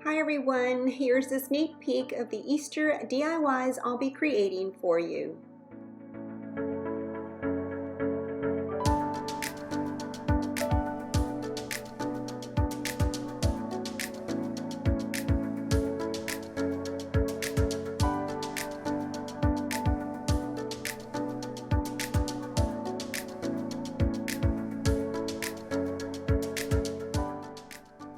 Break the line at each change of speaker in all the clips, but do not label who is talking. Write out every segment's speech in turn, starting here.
Hi everyone, here's a sneak peek of the Easter DIYs I'll be creating for you.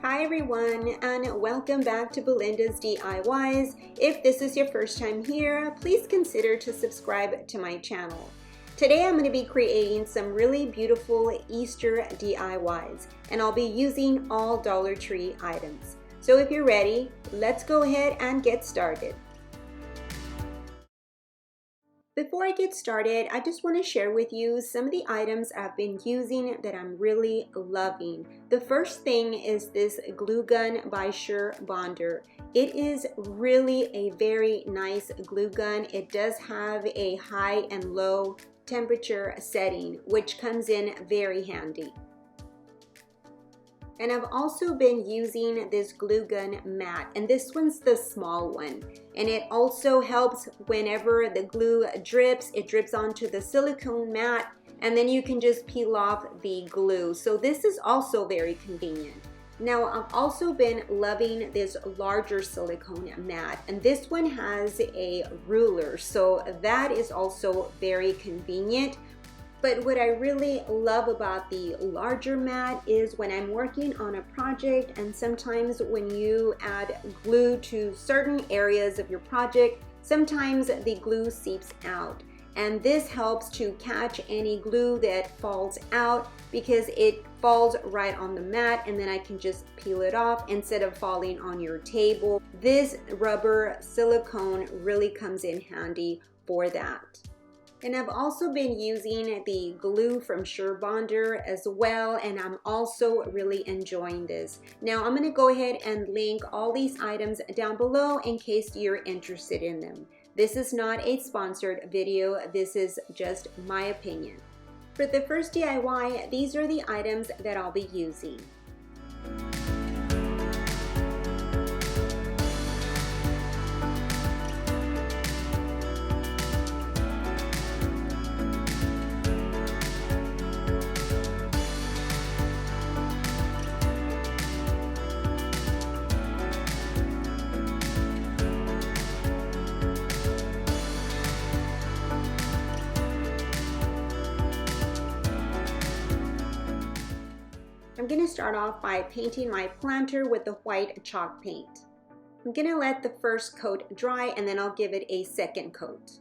Hi everyone, and welcome back to Belinda's DIYs. If this is your first time here, please consider to subscribe to my channel. Today I'm going to be creating some really beautiful Easter DIYs, and I'll be using all Dollar Tree items. So if you're ready, let's go ahead and get started. Before I get started, I just want to share with you some of the items I've been using that I'm really loving. The first thing is this glue gun by Surebonder. It is really a very nice glue gun. It does have a high and low temperature setting, which comes in very handy. And I've also been using this glue gun mat, and this one's the small one. And it also helps whenever the glue drips, it drips onto the silicone mat, and then you can just peel off the glue. So this is also very convenient. Now I've also been loving this larger silicone mat, and this one has a ruler, so that is also very convenient. But what I really love about the larger mat is when I'm working on a project, and sometimes when you add glue to certain areas of your project, sometimes the glue seeps out. And this helps to catch any glue that falls out because it falls right on the mat, and then I can just peel it off instead of falling on your table. This rubber silicone really comes in handy for that. And I've also been using the glue from Surebonder as well, and I'm also really enjoying this. Now I'm going to go ahead and link all these items down below in case you're interested in them. This is not a sponsored video, this is just my opinion. For the first DIY, these are the items that I'll be using. I'm going to start off by painting my planter with the white chalk paint. I'm going to let the first coat dry, and then I'll give it a second coat.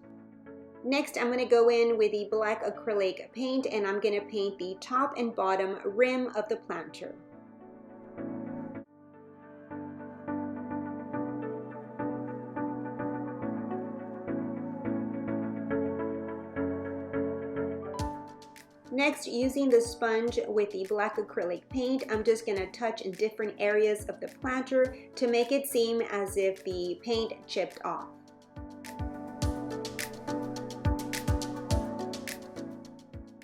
Next, I'm going to go in with the black acrylic paint, and I'm going to paint the top and bottom rim of the planter. Next, using the sponge with the black acrylic paint, I'm just going to touch in different areas of the planter to make it seem as if the paint chipped off.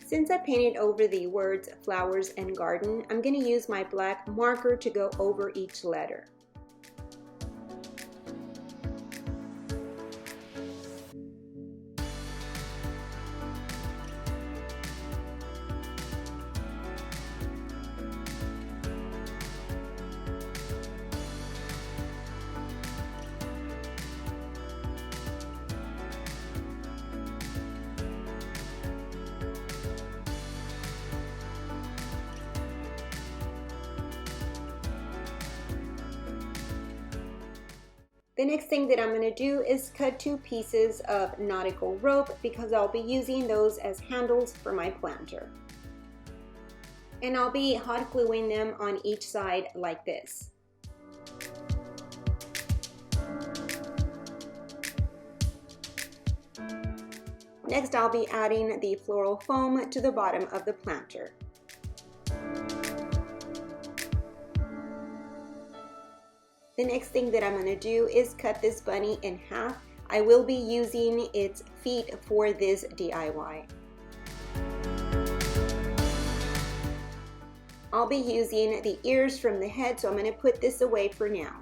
Since I painted over the words flowers and garden, I'm going to use my black marker to go over each letter. The next thing that I'm going to do is cut 2 pieces of nautical rope because I'll be using those as handles for my planter. And I'll be hot gluing them on each side like this. Next, I'll be adding the floral foam to the bottom of the planter. The next thing that I'm going to do is cut this bunny in half. I will be using its feet for this DIY. I'll be using the ears from the head, so I'm going to put this away for now.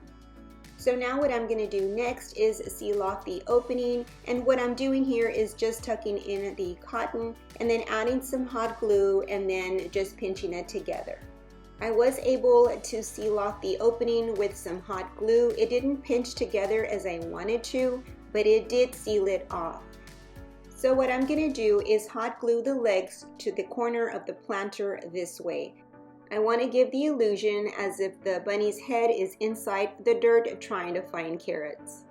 So now what I'm going to do next is seal off the opening, and what I'm doing here is just tucking in the cotton and then adding some hot glue and then just pinching it together. I was able to seal off the opening with some hot glue. It didn't pinch together as I wanted to, but it did seal it off. So what I'm going to do is hot glue the legs to the corner of the planter this way. I want to give the illusion as if the bunny's head is inside the dirt trying to find carrots.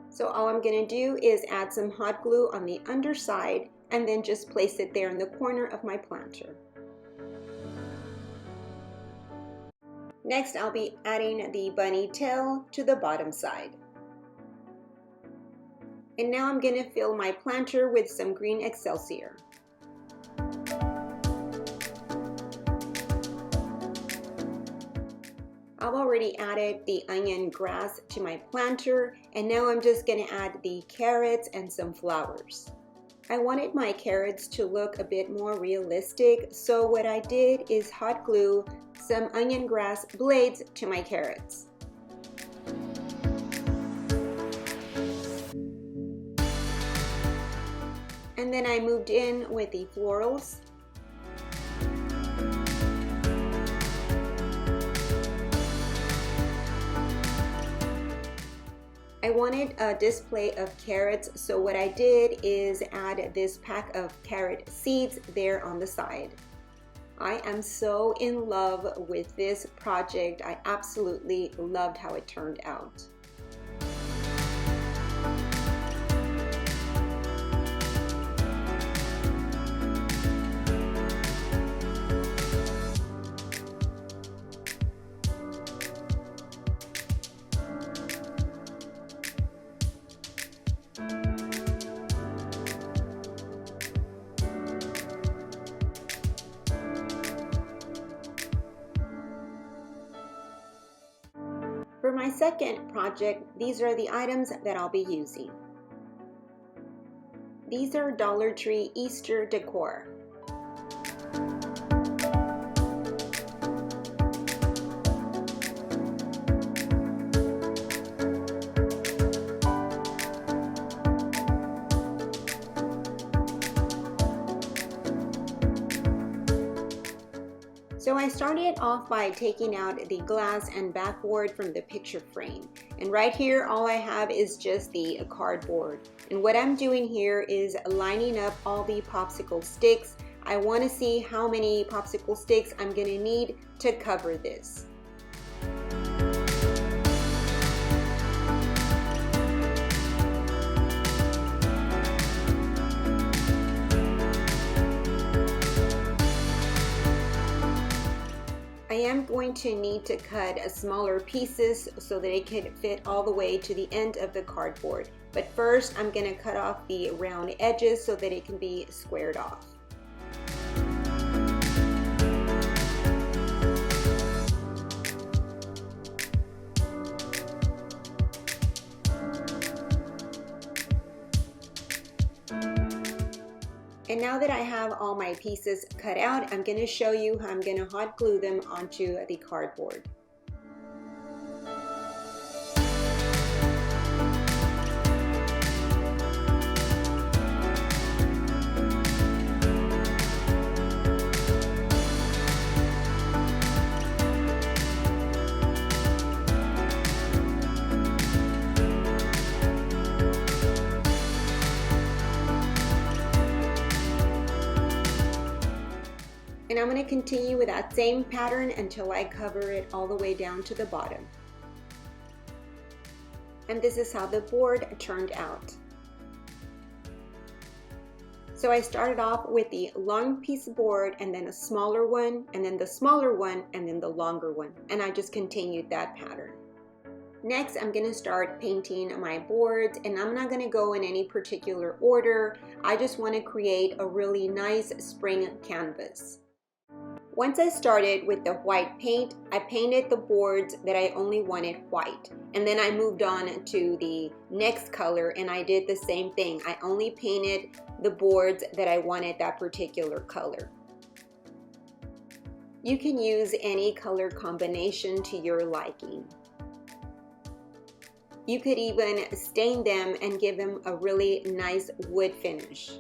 So all I'm going to do is add some hot glue on the underside and then just place it there in the corner of my planter. Next, I'll be adding the bunny tail to the bottom side. And now I'm going to fill my planter with some green Excelsior. I've already added the onion grass to my planter, and now I'm just going to add the carrots and some flowers. I wanted my carrots to look a bit more realistic, so what I did is hot glue some onion grass blades to my carrots. And then I moved in with the florals. I wanted a display of carrots, so what I did is add this pack of carrot seeds there on the side. I am so in love with this project. I absolutely loved how it turned out. For my second project, these are the items that I'll be using. These are Dollar Tree Easter decor. So I started off by taking out the glass and backboard from the picture frame. And right here, all I have is just the cardboard. And what I'm doing here is lining up all the popsicle sticks. I want to see how many popsicle sticks I'm going to need to cover this. I am going to need to cut smaller pieces so that it can fit all the way to the end of the cardboard. But first, I'm going to cut off the round edges so that it can be squared off. And now that I have all my pieces cut out, I'm going to show you how I'm going to hot glue them onto the cardboard. And I'm going to continue with that same pattern until I cover it all the way down to the bottom. And this is how the board turned out. So I started off with the long piece of board and then a smaller one and then the smaller one and then the longer one. And I just continued that pattern. Next, I'm going to start painting my boards, and I'm not going to go in any particular order. I just want to create a really nice spring canvas. Once I started with the white paint, I painted the boards that I only wanted white. And then I moved on to the next color and I did the same thing. I only painted the boards that I wanted that particular color. You can use any color combination to your liking. You could even stain them and give them a really nice wood finish.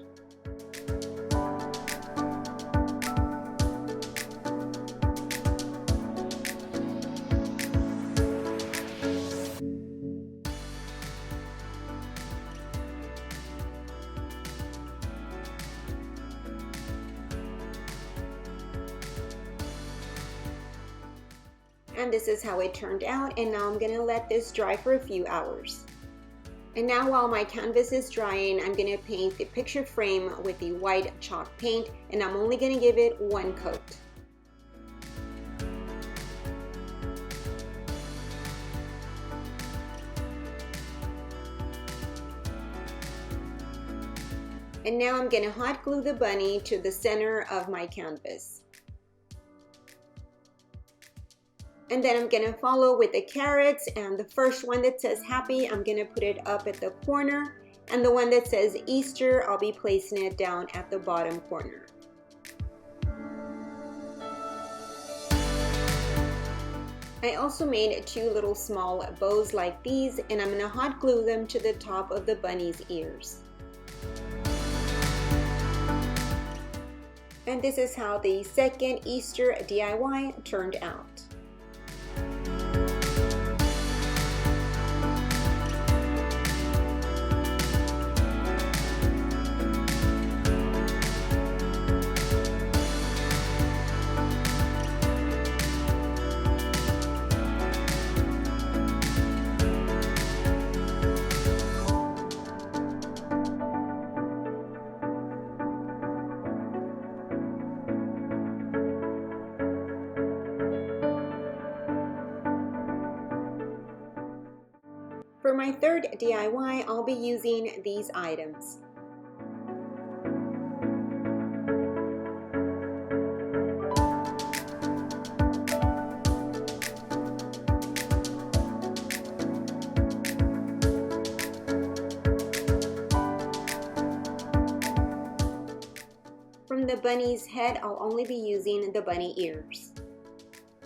And this is how it turned out, and now I'm gonna let this dry for a few hours. And now while my canvas is drying, I'm gonna paint the picture frame with the white chalk paint, and I'm only gonna give it one coat. And now I'm gonna hot glue the bunny to the center of my canvas. And then I'm gonna follow with the carrots, and the first one that says happy, I'm gonna put it up at the corner, and the one that says Easter, I'll be placing it down at the bottom corner. I also made two little small bows like these, and I'm gonna hot glue them to the top of the bunny's ears. And this is how the second Easter DIY turned out. For my third DIY, I'll be using these items. From the bunny's head, I'll only be using the bunny ears.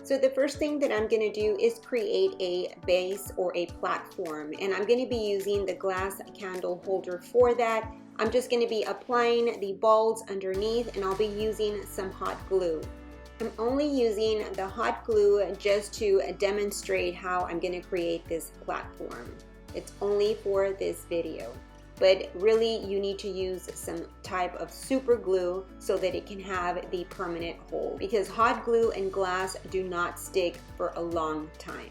So the first thing that I'm going to do is create a base or a platform, and I'm going to be using the glass candle holder for that. I'm just going to be applying the balls underneath, and I'll be using some hot glue. I'm only using the hot glue just to demonstrate how I'm going to create this platform. It's only for this video. But really you need to use some type of super glue so that it can have the permanent hold, because hot glue and glass do not stick for a long time.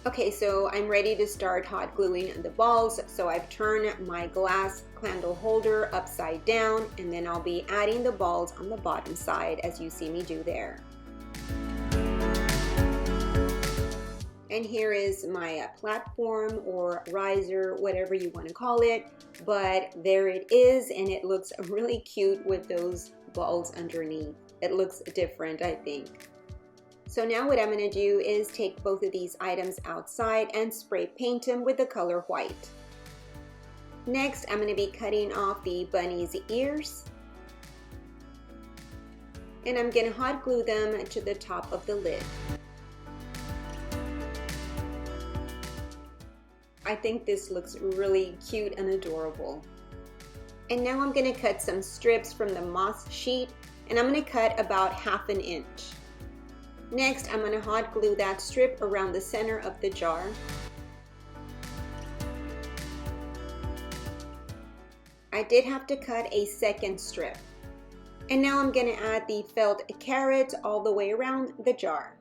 Okay, so I'm ready to start hot gluing the balls. So I've turned my glass candle holder upside down, and then I'll be adding the balls on the bottom side as you see me do there. And here is my platform or riser, whatever you want to call it, but there it is, and it looks really cute with those balls underneath. It looks different, I think. So now what I'm going to do is take both of these items outside and spray paint them with the color white. Next, I'm going to be cutting off the bunny's ears, and I'm going to hot glue them to the top of the lid. I think this looks really cute and adorable. And now I'm going to cut some strips from the moss sheet, and I'm going to cut about 1/2 inch. Next, I'm going to hot glue that strip around the center of the jar. I did have to cut a second strip. And now I'm going to add the felt carrots all the way around the jar.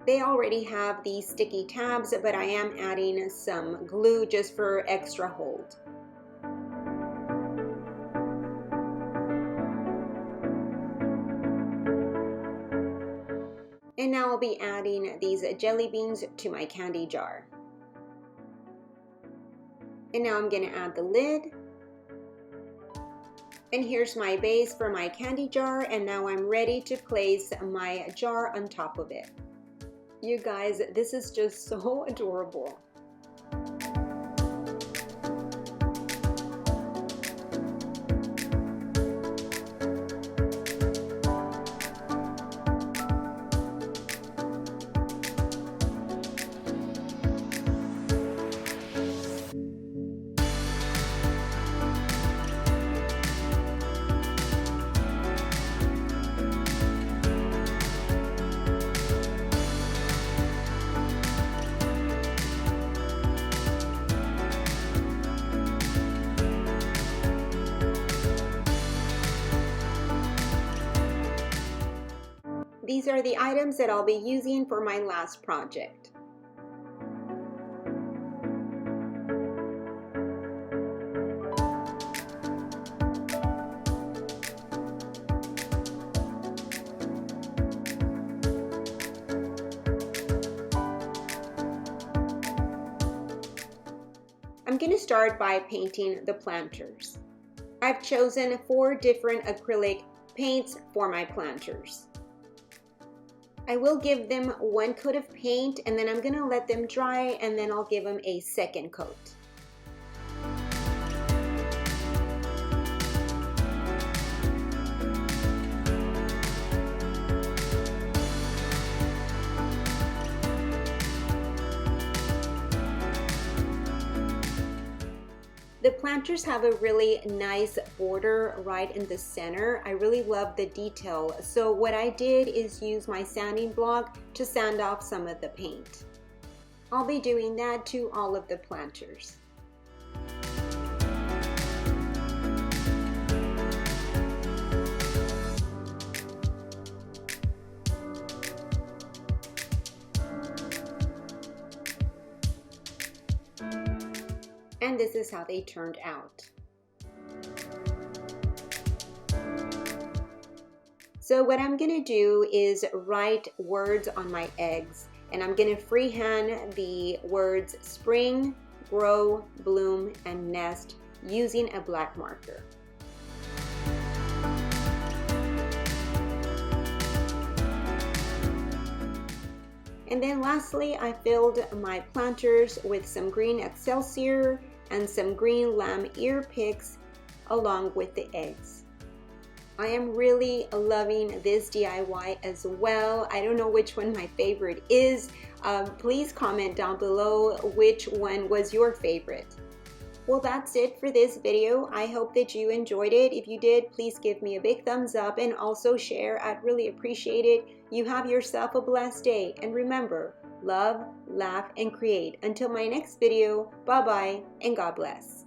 They already have the sticky tabs, but I am adding some glue just for extra hold. And now I'll be adding these jelly beans to my candy jar. And now I'm going to add the lid. And here's my base for my candy jar, and now I'm ready to place my jar on top of it. You guys, this is just so adorable. these are the items that I'll be using for my last project. I'm going to start by painting the planters. I've chosen 4 different acrylic paints for my planters. I will give them 1 coat of paint and then I'm going to let them dry and then I'll give them a second coat. The planters have a really nice border right in the center. I really love the detail. So what I did is use my sanding block to sand off some of the paint. I'll be doing that to all of the planters. And this is how they turned out. So what I'm gonna do is write words on my eggs, and I'm gonna freehand the words spring, grow, bloom, and nest using a black marker. And then lastly, I filled my planters with some green Excelsior and some green lamb ear picks along with the eggs. I am really loving this DIY as well. I don't know which one my favorite is. Please comment down below which one was your favorite. Well, that's it for this video. I hope that you enjoyed it. If you did, please give me a big thumbs up and also share. I'd really appreciate it. You have yourself a blessed day. And remember, love, laugh, and create. Until my next video, bye-bye and God bless.